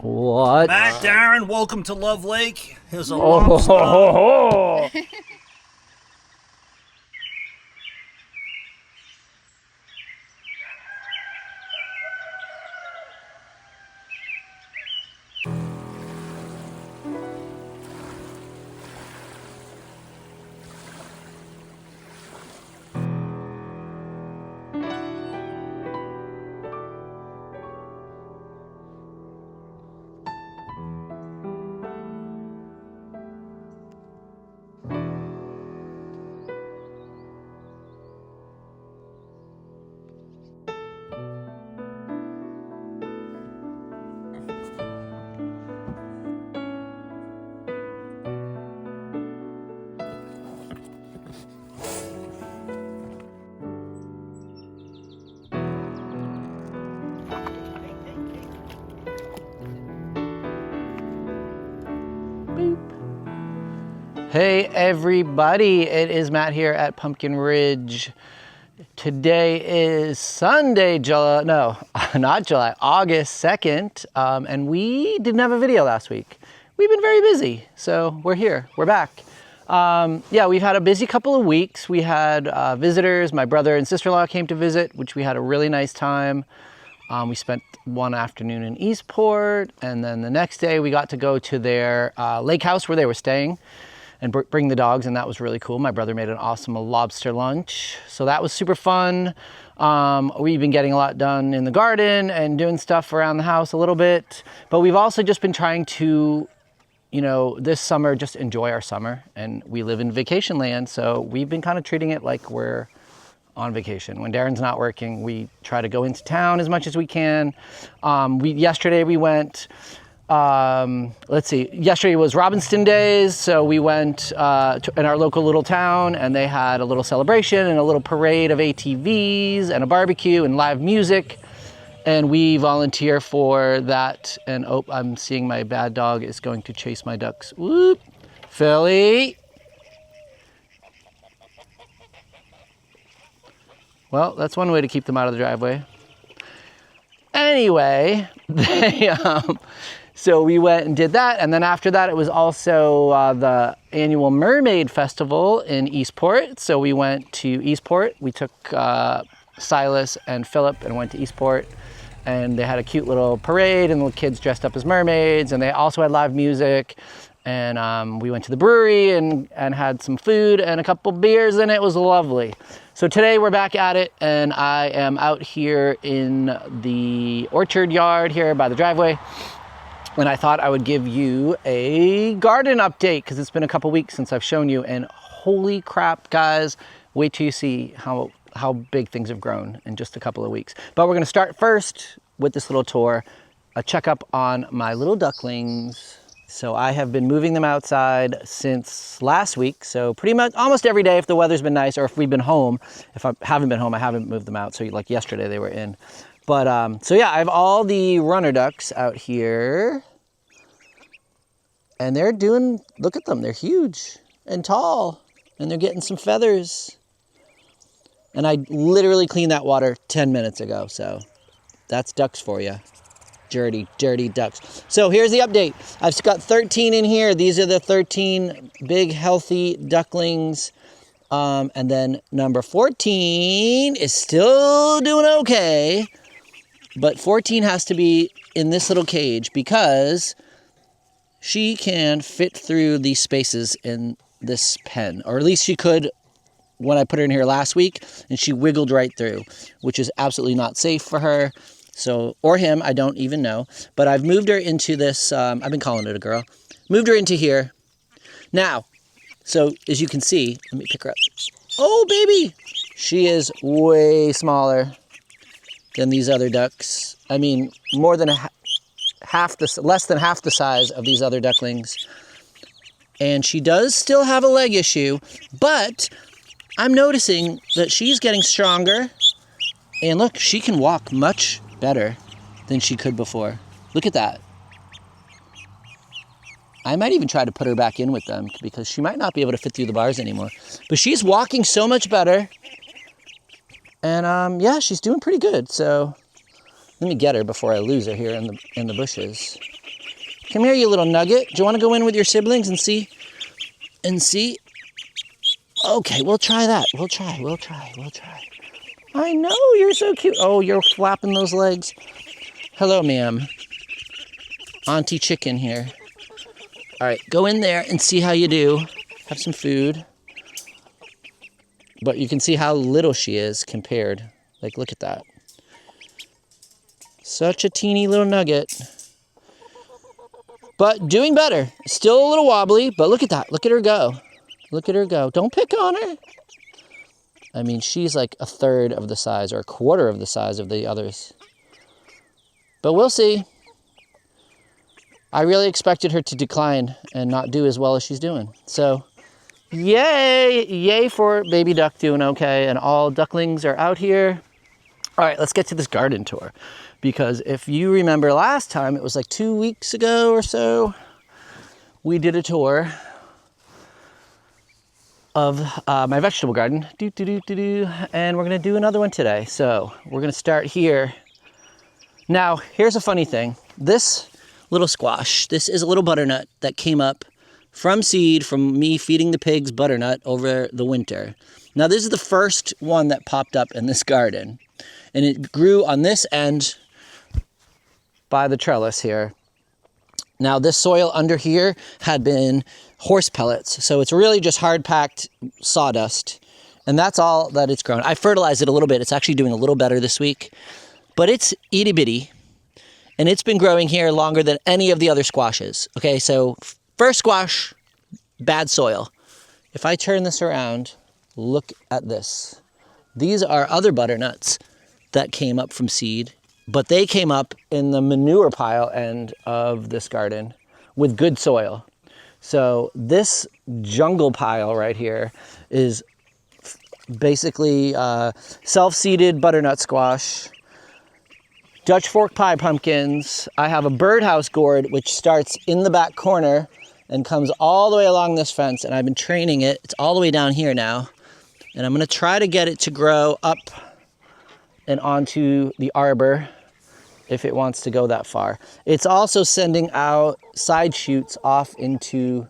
What? Matt, Darren, welcome to Love Lake. Here's a Oh, lobster. Hey everybody, it is Matt here at Pumpkin Ridge. Today is Sunday, August 2nd, and we didn't have a video last week. We've been very busy, so we're here, we're back. Yeah, we've had a busy couple of weeks. We had visitors. My brother and sister-in-law came to visit, which we had a really nice time. We spent one afternoon in Eastport, and then the next day we got to go to their lake house where they were staying and bring the dogs, and that was really cool. My brother made an awesome lobster lunch, so that was super fun. We've been getting a lot done in the garden and doing stuff around the house a little bit, but we've also just been trying to, you know, this summer, just enjoy our summer, and we live in Vacationland, so we've been kind of treating it like we're on vacation. When Darren's not working, we try to go into town as much as we can. Yesterday we went, yesterday was Robinson Days, so we went in our local little town, and they had a little celebration and a little parade of ATVs and a barbecue and live music, and we volunteer for that. And oh, I'm seeing my bad dog is going to chase my ducks. Whoop, Philly. Well, that's one way to keep them out of the driveway. Anyway, so we went and did that, and then after that it was also the annual Mermaid Festival in Eastport. So we went to Eastport. We took Silas and Philip and went to Eastport, and they had a cute little parade, and the kids dressed up as mermaids, and they also had live music. And we went to the brewery and had some food and a couple beers, and it was lovely. So today we're back at it, and I am out here in the orchard yard here by the driveway. And I thought I would give you a garden update because it's been a couple weeks since I've shown you, and holy crap, guys, wait till you see how big things have grown in just a couple of weeks. But we're gonna start first with this little tour, a checkup on my little ducklings. So I have been moving them outside since last week. So pretty much almost every day if the weather's been nice, or if we've been home. If I haven't been home, I haven't moved them out. So like yesterday they were in. But so yeah, I have all the runner ducks out here. And they're doing, look at them, they're huge and tall. And they're getting some feathers. And I literally cleaned that water 10 minutes ago. So that's ducks for you. Dirty, dirty ducks. So here's the update. I've got 13 in here. These are the 13 big, healthy ducklings. And then number 14 is still doing okay. But 14 has to be in this little cage because she can fit through these spaces in this pen. Or at least she could when I put her in here last week. And she wiggled right through, which is absolutely not safe for her. So, or him, I don't even know. But I've moved her into this, I've been calling it a girl. Moved her into here. Now, so as you can see, let me pick her up. Oh, baby! She is way smaller than these other ducks. I mean, more than less than half the size of these other ducklings. And she does still have a leg issue, but I'm noticing that she's getting stronger. And look, she can walk much better than she could before. Look at that. I might even try to put her back in with them because she might not be able to fit through the bars anymore. But she's walking so much better. And yeah, she's doing pretty good. So let me get her before I lose her here in the bushes. Come here, you little nugget. Do you want to go in with your siblings and see? Okay, we'll try that. We'll try. I know, you're so cute. Oh, you're flapping those legs. Hello, ma'am. Auntie Chicken here. All right, go in there and see how you do. Have some food. But you can see how little she is compared. Like, look at that. Such a teeny little nugget. But doing better. Still a little wobbly, but look at that. Look at her go. Look at her go. Don't pick on her. I mean, she's like a third of the size or a quarter of the size of the others. But we'll see. I really expected her to decline and not do as well as she's doing. So, yay! Yay for baby duck doing okay. And all ducklings are out here. All right, let's get to this garden tour. Because if you remember last time, it was like 2 weeks ago or so, we did a tour of my vegetable garden. And we're gonna do another one today. So we're gonna start here. Now, here's a funny thing. This little squash, this is a little butternut that came up from seed from me feeding the pigs butternut over the winter. Now, this is the first one that popped up in this garden. And it grew on this end by the trellis here. Now, this soil under here had been horse pellets, so it's really just hard-packed sawdust, and that's all that it's grown. I fertilized it a little bit. It's actually doing a little better this week, but it's itty-bitty, and it's been growing here longer than any of the other squashes. Okay, so first squash, bad soil. If I turn this around, look at this. These are other butternuts that came up from seed, but they came up in the manure pile end of this garden with good soil. So this jungle pile right here is basically self-seeded butternut squash, Dutch fork pie pumpkins. I have a birdhouse gourd which starts in the back corner and comes all the way along this fence, and I've been training it. It's all the way down here now, and I'm gonna try to get it to grow up and onto the arbor if it wants to go that far. It's also sending out side shoots off into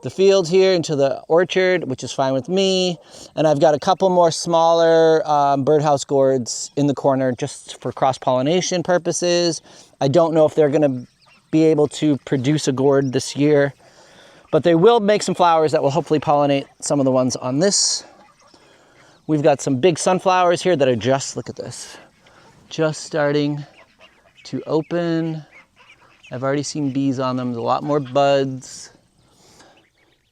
the field here, into the orchard, which is fine with me. And I've got a couple more smaller birdhouse gourds in the corner just for cross-pollination purposes. I don't know if they're gonna be able to produce a gourd this year, but they will make some flowers that will hopefully pollinate some of the ones on this. We've got some big sunflowers here that are just, look at this, just starting to open. I've already seen bees on them, a lot more buds.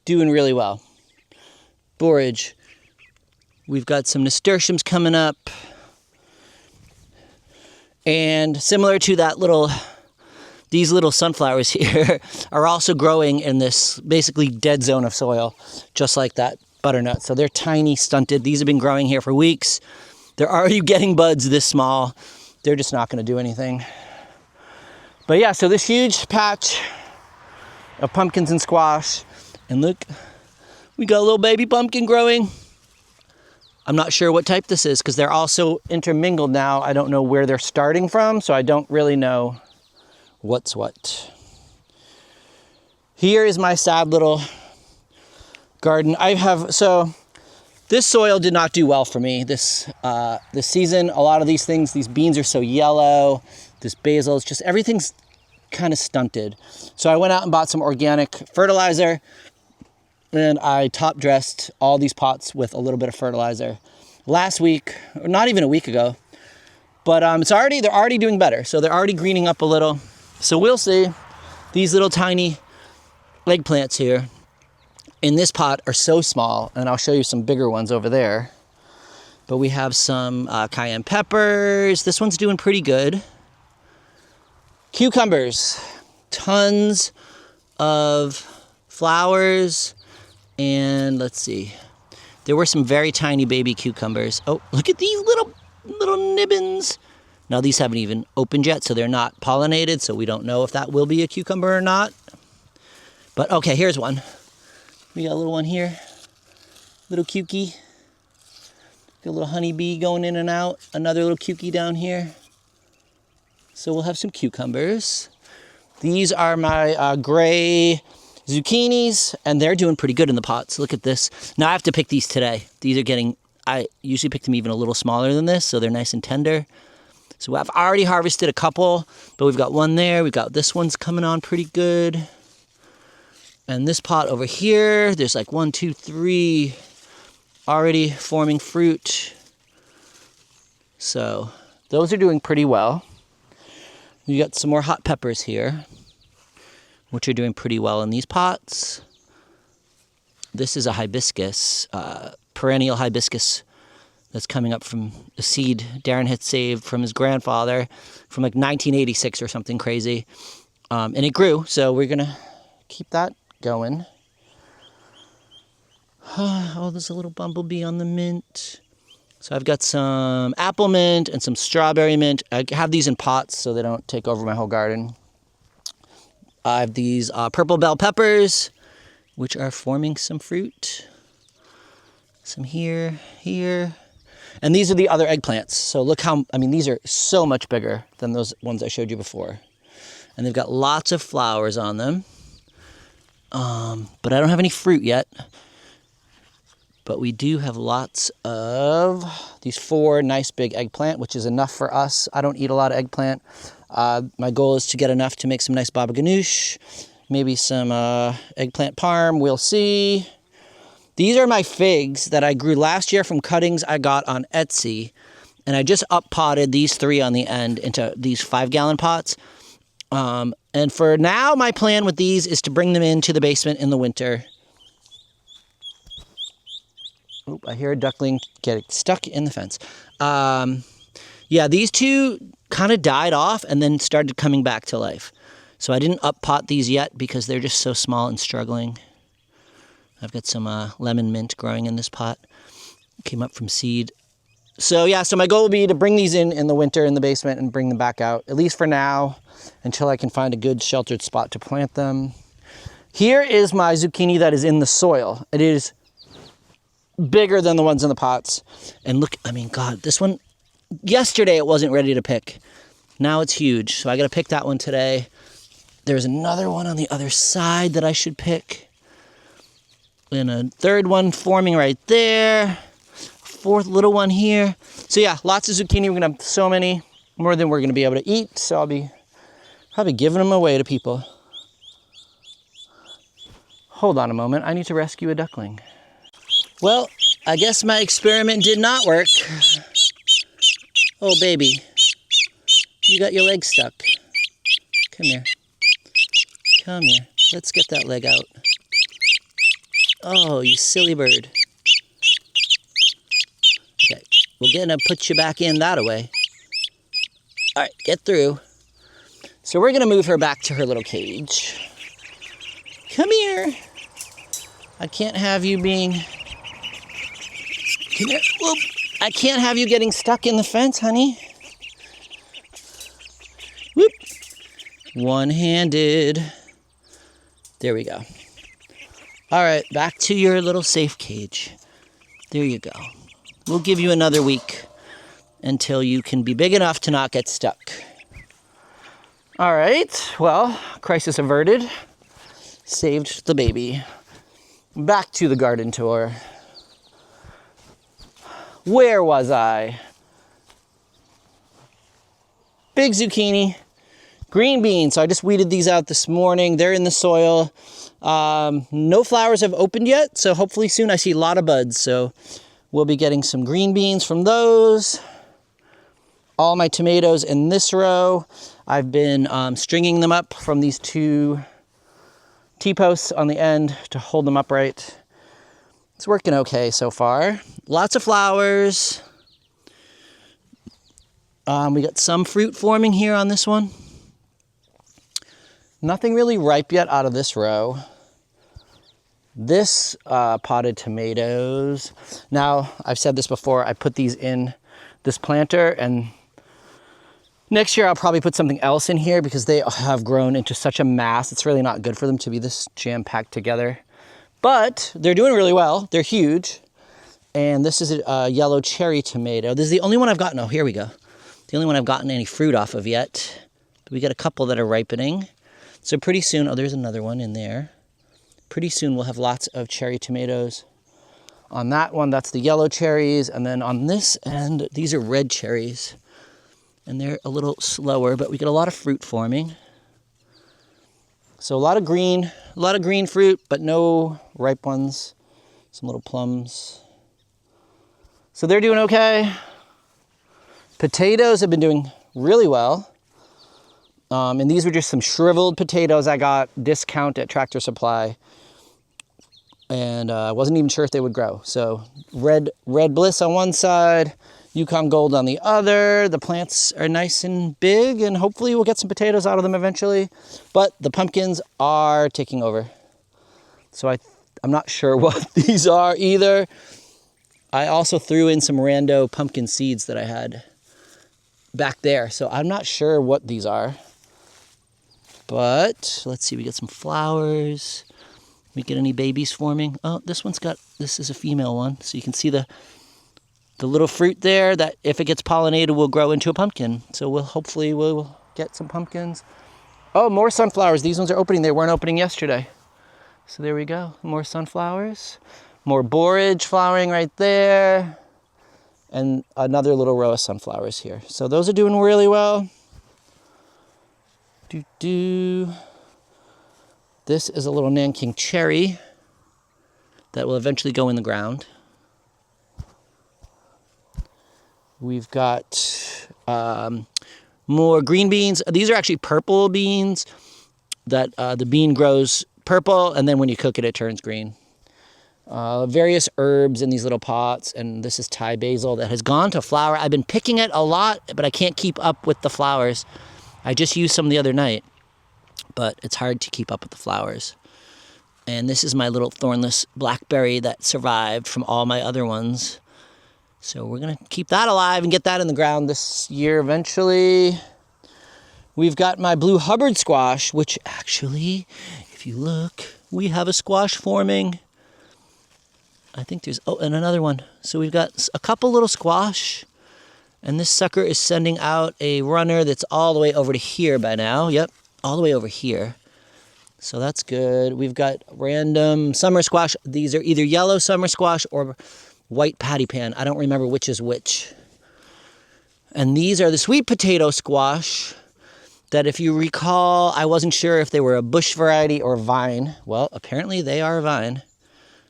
Doing really well. Borage. We've got some nasturtiums coming up. And similar to that these little sunflowers here are also growing in this basically dead zone of soil, just like that butternut. So they're tiny, stunted. These have been growing here for weeks. They're already getting buds this small. They're just not going to do anything. But yeah, so this huge patch of pumpkins and squash. And look, we got a little baby pumpkin growing. I'm not sure what type this is because they're also intermingled now. I don't know where they're starting from, so I don't really know what's what. Here is my sad little garden. So this soil did not do well for me this season. A lot of these things, these beans are so yellow. This basil, it's just everything's kind of stunted. So I went out and bought some organic fertilizer, and I top dressed all these pots with a little bit of fertilizer last week, or not even a week ago. But they're already doing better. So they're already greening up a little. So we'll see. These little tiny eggplants here in this pot are so small, and I'll show you some bigger ones over there. But we have some cayenne peppers. This one's doing pretty good. Cucumbers, tons of flowers, and let's see. There were some very tiny baby cucumbers. Oh, look at these little nibbins. Now these haven't even opened yet, so they're not pollinated, so we don't know if that will be a cucumber or not. But okay, here's one. We got a little one here, little cukie. Got a little honeybee going in and out. Another little cukie down here. So we'll have some cucumbers. These are my gray zucchinis, and they're doing pretty good in the pots. Look at this. Now I have to pick these today. These are getting, I usually pick them even a little smaller than this, so they're nice and tender. So I've already harvested a couple, but we've got one there. We've got this one's coming on pretty good. And this pot over here, there's like 1, 2, 3 already forming fruit. So those are doing pretty well. You got some more hot peppers here, which are doing pretty well in these pots. This is a hibiscus, perennial hibiscus that's coming up from a seed Darren had saved from his grandfather from like 1986 or something crazy. And it grew, so we're gonna keep that going. Oh, there's a little bumblebee on the mint. So I've got some apple mint and some strawberry mint. I have these in pots so they don't take over my whole garden. I have these purple bell peppers, which are forming some fruit. Some here. And these are the other eggplants. So look how, I mean, these are so much bigger than those ones I showed you before. And they've got lots of flowers on them. But I don't have any fruit yet. But we do have lots of these 4 nice big eggplant, which is enough for us. I don't eat a lot of eggplant. My goal is to get enough to make some nice baba ganoush, maybe some eggplant parm, we'll see. These are my figs that I grew last year from cuttings I got on Etsy. And I just up-potted these 3 on the end into these 5-gallon pots. And for now, my plan with these is to bring them into the basement in the winter. Oh, I hear a duckling getting stuck in the fence. Yeah, these 2 kind of died off and then started coming back to life. So I didn't up-pot these yet because they're just so small and struggling. I've got some lemon mint growing in this pot. Came up from seed. So yeah, so my goal will be to bring these in the winter in the basement and bring them back out, at least for now, until I can find a good sheltered spot to plant them. Here is my zucchini that is in the soil. It is bigger than the ones in the pots. And look, I mean, God, this one, yesterday it wasn't ready to pick. Now it's huge, so I gotta pick that one today. There's another one on the other side that I should pick. And a third one forming right there. 4th little one here. So yeah, lots of zucchini. We're gonna have so many, more than we're gonna be able to eat. So I'll be probably giving them away to people. Hold on a moment, I need to rescue a duckling. Well, I guess my experiment did not work. Oh, baby. You got your leg stuck. Come here. Come here. Let's get that leg out. Oh, you silly bird. Okay, we're gonna put you back in that way. All right, get through. So we're gonna move her back to her little cage. Come here. I can't have you being... Come here. Whoop. I can't have you getting stuck in the fence, honey. Whoop. One-handed. There we go. All right, back to your little safe cage. There you go. We'll give you another week until you can be big enough to not get stuck. All right, well, crisis averted. Saved the baby. Back to the garden tour. Where was I? Big zucchini, green beans. So I just weeded these out this morning. They're in the soil. No flowers have opened yet, so hopefully soon. I see a lot of buds, so we'll be getting some green beans from those. All my tomatoes in this row. I've been stringing them up from these 2 T-posts on the end to hold them upright. It's working okay so far. Lots of flowers. We got some fruit forming here on this one. Nothing really ripe yet out of this row. This potted tomatoes. Now, I've said this before, I put these in this planter, and next year I'll probably put something else in here because they have grown into such a mass. It's really not good for them to be this jam-packed together. But they're doing really well. They're huge. And this is a yellow cherry tomato. This is the only one I've gotten. Oh, here we go. The only one I've gotten any fruit off of yet. But we got a couple that are ripening. So pretty soon, oh, there's another one in there. Pretty soon we'll have lots of cherry tomatoes. On that one, that's the yellow cherries. And then on this end, these are red cherries. And they're a little slower, but we get a lot of fruit forming. So a lot of green fruit, but no ripe ones. Some little plums. So they're doing okay. Potatoes have been doing really well. And these were just some shriveled potatoes I got discount at Tractor Supply. And I wasn't even sure if they would grow. So red bliss on one side, Yukon Gold on the other. The plants are nice and big, and hopefully we'll get some potatoes out of them eventually. But the pumpkins are taking over. So I'm not sure what these are either. I also threw in some rando pumpkin seeds that I had back there. So I'm not sure what these are. But let's see, we get some flowers. We get any babies forming? Oh, this is a female one. So you can see the little fruit there that if it gets pollinated will grow into a pumpkin. So hopefully we'll get some pumpkins. Oh, more sunflowers. These ones are opening. They weren't opening yesterday. So there we go. More sunflowers. More borage flowering right there. And another little row of sunflowers here. So those are doing really well. This is a little Nanking cherry that will eventually go in the ground. We've got more green beans. These are actually purple beans that the bean grows purple, and then when you cook it, it turns green. Various herbs in these little pots, and this is Thai basil that has gone to flower. I've been picking it a lot, but I can't keep up with the flowers. I just used some the other night, but it's hard to keep up with the flowers. And this is my little thornless blackberry that survived from all my other ones. So we're going to keep that alive and get that in the ground this year eventually. We've got my blue Hubbard squash, which actually, if you look, we have a squash forming. I think there's, and another one. So we've got a couple little squash. And this sucker is sending out a runner that's all the way over to here by now. Yep, all the way over here. So that's good. We've got random summer squash. These are either yellow summer squash or white patty pan. I don't remember which is which. And these are the sweet potato squash that, if you recall, I wasn't sure if they were a bush variety or vine. Well, apparently they are a vine.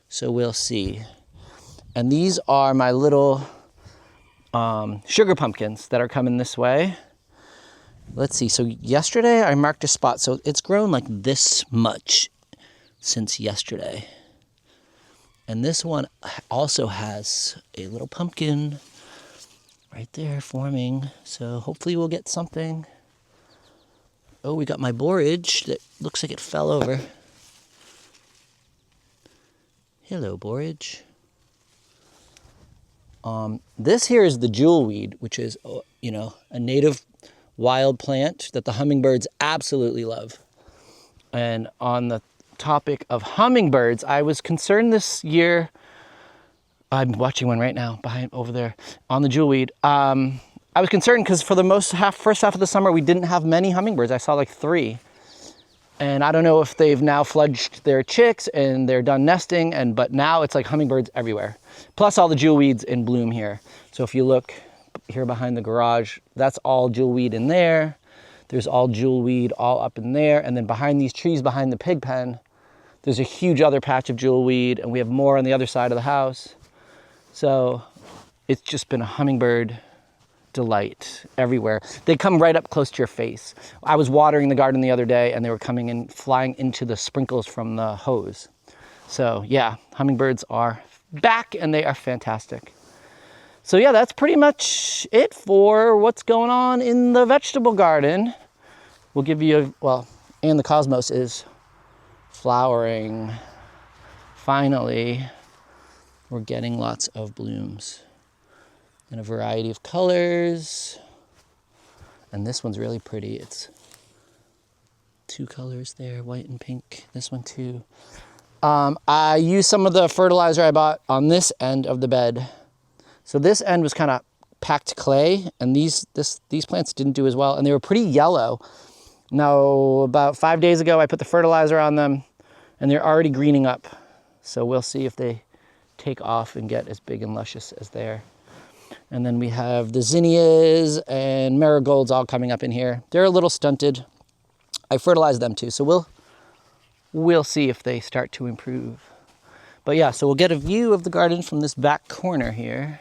So we'll see. And these are my little sugar pumpkins that are coming this way. Let's see. So yesterday I marked a spot. So it's grown like this much since yesterday. And this one also has a little pumpkin right there forming. So hopefully we'll get something. Oh, we got my borage that looks like it fell over. Hello, borage. This here is the jewelweed, which is, a native wild plant that the hummingbirds absolutely love. And on the topic of hummingbirds, I was concerned this year. I'm watching one right now over there on the jewelweed. I was concerned because for the first half of the summer, we didn't have many hummingbirds. I saw like 3. And I don't know if they've now fledged their chicks and they're done nesting, but now it's like hummingbirds everywhere. Plus all the jewelweeds in bloom here. So if you look here behind the garage, that's all jewelweed in there. There's all jewelweed all up in there. And then behind these trees, behind the pig pen, there's a huge other patch of jewelweed, and we have more on the other side of the house. So it's just been a hummingbird delight everywhere. They come right up close to your face. I was watering the garden the other day, and they were coming in, flying into the sprinkles from the hose. So yeah, hummingbirds are back, and they are fantastic. So yeah, that's pretty much it for what's going on in the vegetable garden. We'll give you and the cosmos is flowering. Finally, we're getting lots of blooms in a variety of colors. And this one's really pretty. It's 2 colors there, white and pink. This one too. I used some of the fertilizer I bought on this end of the bed. So this end was kind of packed clay, and these plants didn't do as well, and they were pretty yellow. Now, about 5 days ago, I put the fertilizer on them, and they're already greening up. So we'll see if they take off and get as big and luscious as they're. And then we have the zinnias and marigolds all coming up in here. They're a little stunted. I fertilized them too, so we'll see if they start to improve. But yeah, so we'll get a view of the garden from this back corner here.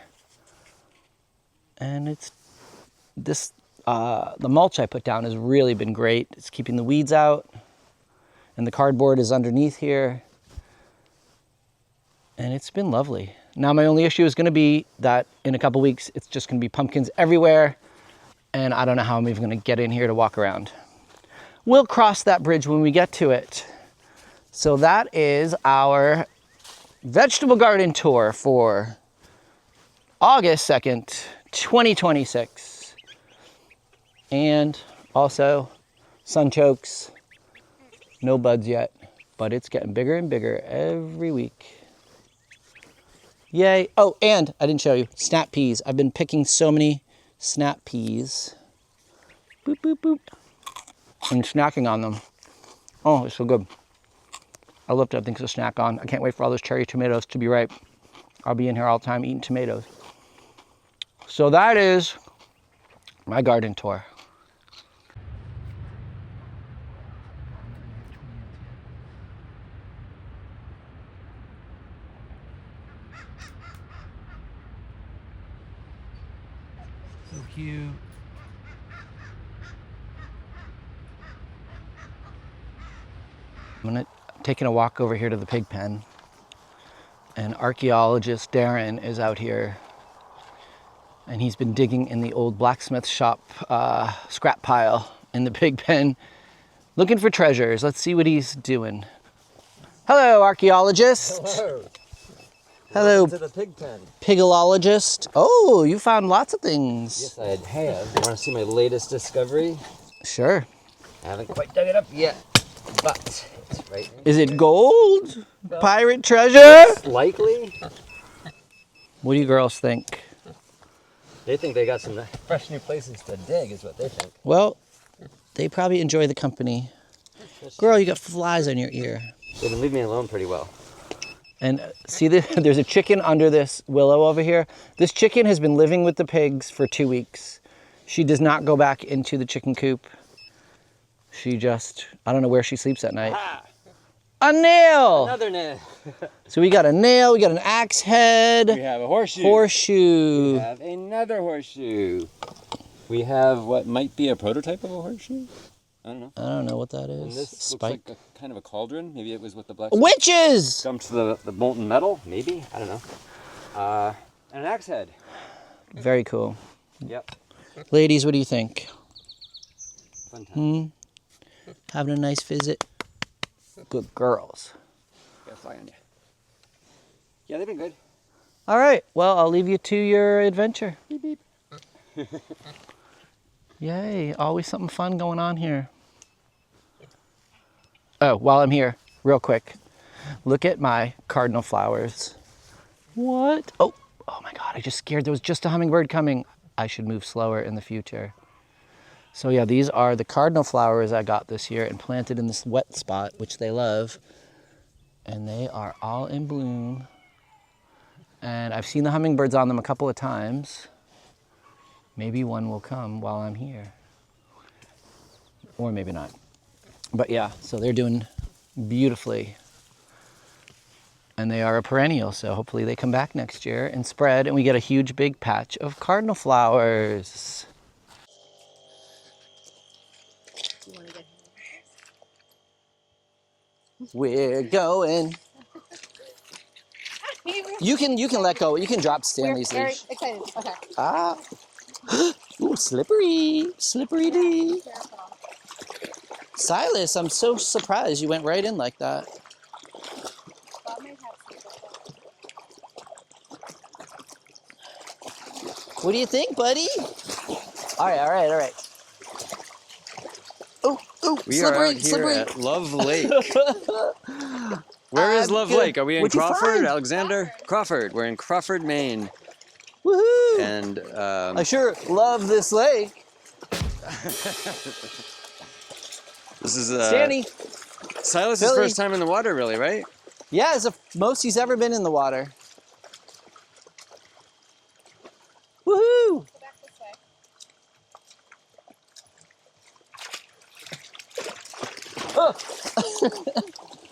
And it's this, the mulch I put down has really been great. It's keeping the weeds out, and the cardboard is underneath here. And it's been lovely. Now my only issue is gonna be that in a couple weeks, it's just gonna be pumpkins everywhere, and I don't know how I'm even gonna get in here to walk around. We'll cross that bridge when we get to it. So that is our vegetable garden tour for August 2nd, 2026. And also sunchokes, no buds yet, but it's getting bigger and bigger every week. Yay. Oh, and I didn't show you, snap peas. I've been picking so many snap peas. Boop, boop, boop. And snacking on them. Oh, it's so good. I love to have things to snack on. I can't wait for all those cherry tomatoes to be ripe. I'll be in here all the time eating tomatoes. So that is my garden tour. So cute. I'm taking a walk over here to the pig pen, and archaeologist Darren is out here, and he's been digging in the old blacksmith shop scrap pile in the pig pen, looking for treasures. Let's see what he's doing. Hello, archaeologist. Hello. Hello, Welcome to the pig pen. pigologist. Oh, you found lots of things. Yes, I have. You want to see my latest discovery? Sure. I haven't quite dug it up yet, but it's right in Is it here. gold? Pirate treasure? Likely. What do you girls think? They think they got some fresh new places to dig, is what they think. Well, they probably enjoy the company. Girl, you got flies on your ear. They can leave me alone pretty well. And see, there's a chicken under this willow over here. This chicken has been living with the pigs for 2 weeks. She does not go back into the chicken coop. She just, I don't know where she sleeps at night. Ah, A nail! another nail. So we got a nail, we got an axe head. We have a horseshoe. Horseshoe. We have another horseshoe. We have what might be a prototype of a horseshoe. I don't know. I don't know what that And is. this Spike. looks like a, kind of a cauldron. Maybe it was what the black Witches! dumped the molten metal. Maybe, I don't know. And an axe head. Very cool. Yep. Ladies, what do you think? Fun time. Having a nice visit? Good girls. Gotta fly on you. Yeah, they've been good. All right, well, I'll leave you to your adventure. Beep beep. Yay, always something fun going on here. Oh, while I'm here, real quick, look at my cardinal flowers. What? Oh my God, I just scared. There was just a hummingbird coming. I should move slower in the future. So yeah, these are the cardinal flowers I got this year and planted in this wet spot, which they love. And they are all in bloom. And I've seen the hummingbirds on them a couple of times. Maybe one will come while I'm here. Or maybe not. But yeah, so they're doing beautifully. And they are a perennial, so hopefully they come back next year and spread, and we get a huge big patch of cardinal flowers. We're going. You can let go. You can drop Stanley's Very leash. excited. Okay. Ah. Ooh, slippery. Slippery D. Silas, I'm so surprised you went right in like that. What do you think, buddy? All right. Oh, We slippery, are out here slippery. at Love Lake. Where is Love good. Lake? Are we in What'd you Crawford, find? Alexander? Crawford. We're in Crawford, Maine. Woohoo! And I sure love this lake. This is Stanny. Silas's Billy. first time in the water, really, right? Yeah, it's the most he's ever been in the water. Woohoo! Oh.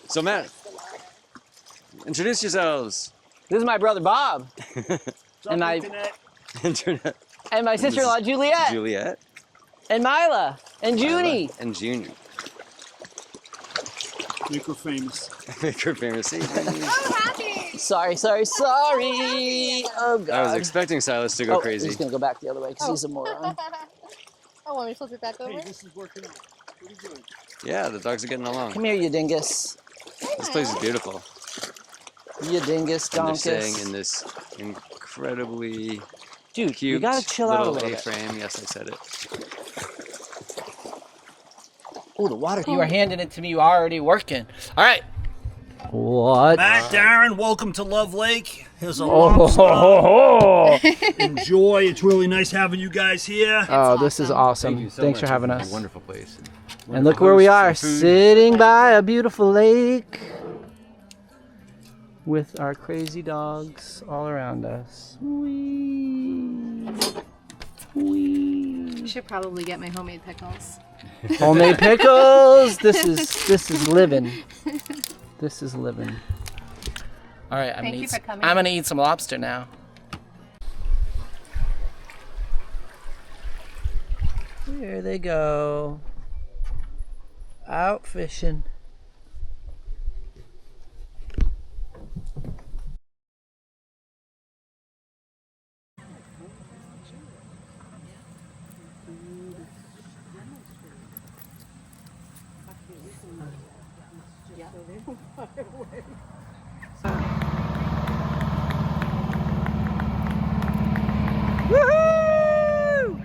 So Matt, introduce yourselves. This is my brother Bob. and my Internet. and my sister-in-law Juliet. Juliet. And Mila. And Junie. And June. Make her famous. Make her famous. I'm happy. Sorry. Oh God. I was expecting Silas to go crazy. He's gonna go back the other way because he's a moron. Oh, want me to flip it back over? Hey, this is working out. Pretty good. Yeah, the dogs are getting along. Come here, you dingus. This place is beautiful. You dingus, And they're donkus. staying in this incredibly Dude, cute you gotta chill out a little little bit. A-frame. Yes, I said it. Oh, the water. You were handing it to me. You were already working. All right. What? Matt, Darren, welcome to Love Lake. Here's a Oh, Enjoy. It's really nice having you guys here. oh, this is awesome. Thank you so Thanks much. for having It's us. a wonderful place. And look where we are, sitting by a beautiful lake with our crazy dogs all around us. Wee. Wee. I should probably get my homemade pickles. Homemade pickles. This is living. This is living. All right, Thank you for coming. I'm gonna eat some lobster now. There they go. Out fishing. Woohoo!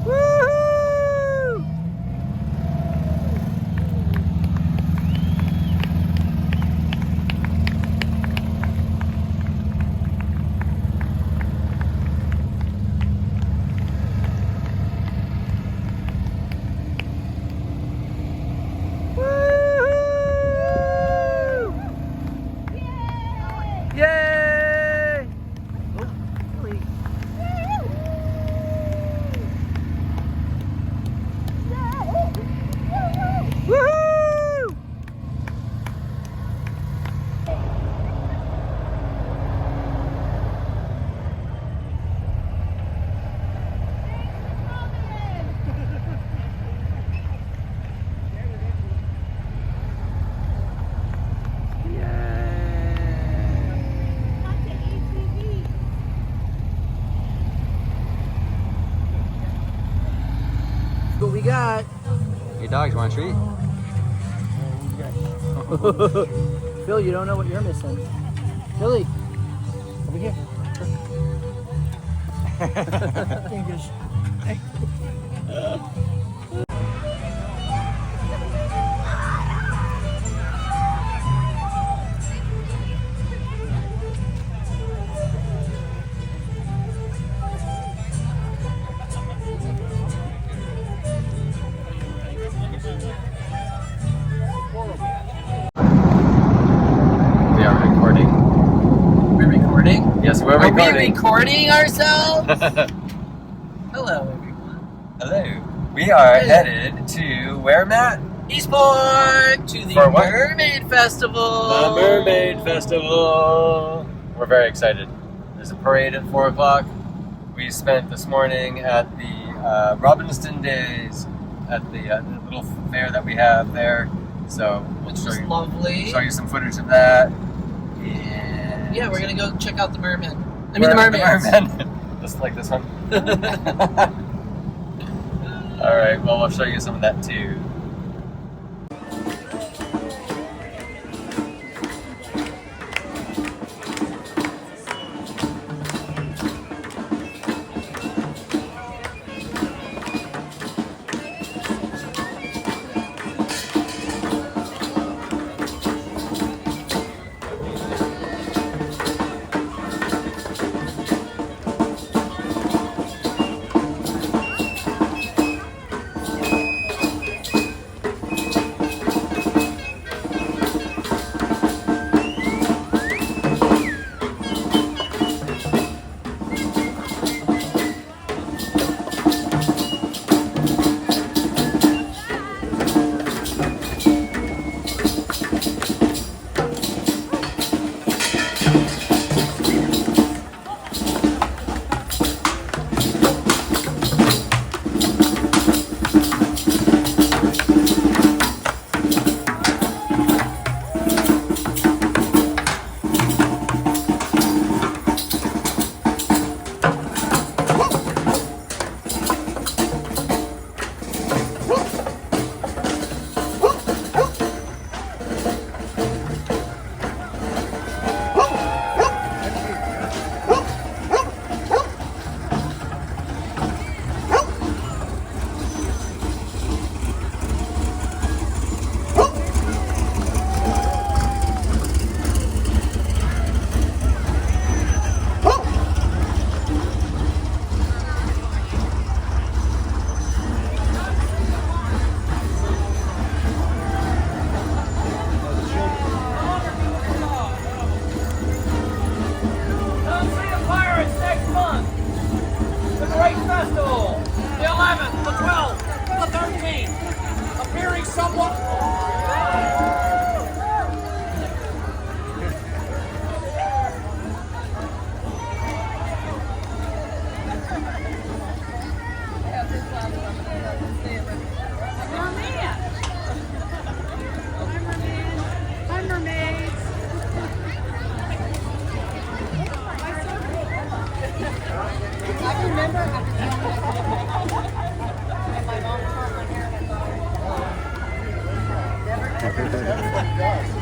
Woohoo! Woo! Yay! Oh, really? Woohoo! What we got? Hey dogs, want a treat? Phil, you don't know what you're missing. Billy, over here. We are recording. We're recording? Yes, we're Are recording. we recording ourselves? Hello, everyone. Hello. We are headed to where, Matt? Eastport to the For what? Mermaid Festival. The Mermaid Festival. We're very excited. There's a parade at 4 o'clock. We spent this morning at the Robinson Days at the little fair that we have there. So we'll Which show is you, lovely. show you some footage of that. And Yeah, we're gonna go check out the merman. I mean the mermaids. The merman. Just like this one. All right. Well, we'll show you some of that too. Mermaid Festival, the 11th, the 12th, the 13th, appearing somewhat. Hi, mermaids. I remember my mom tore my hair.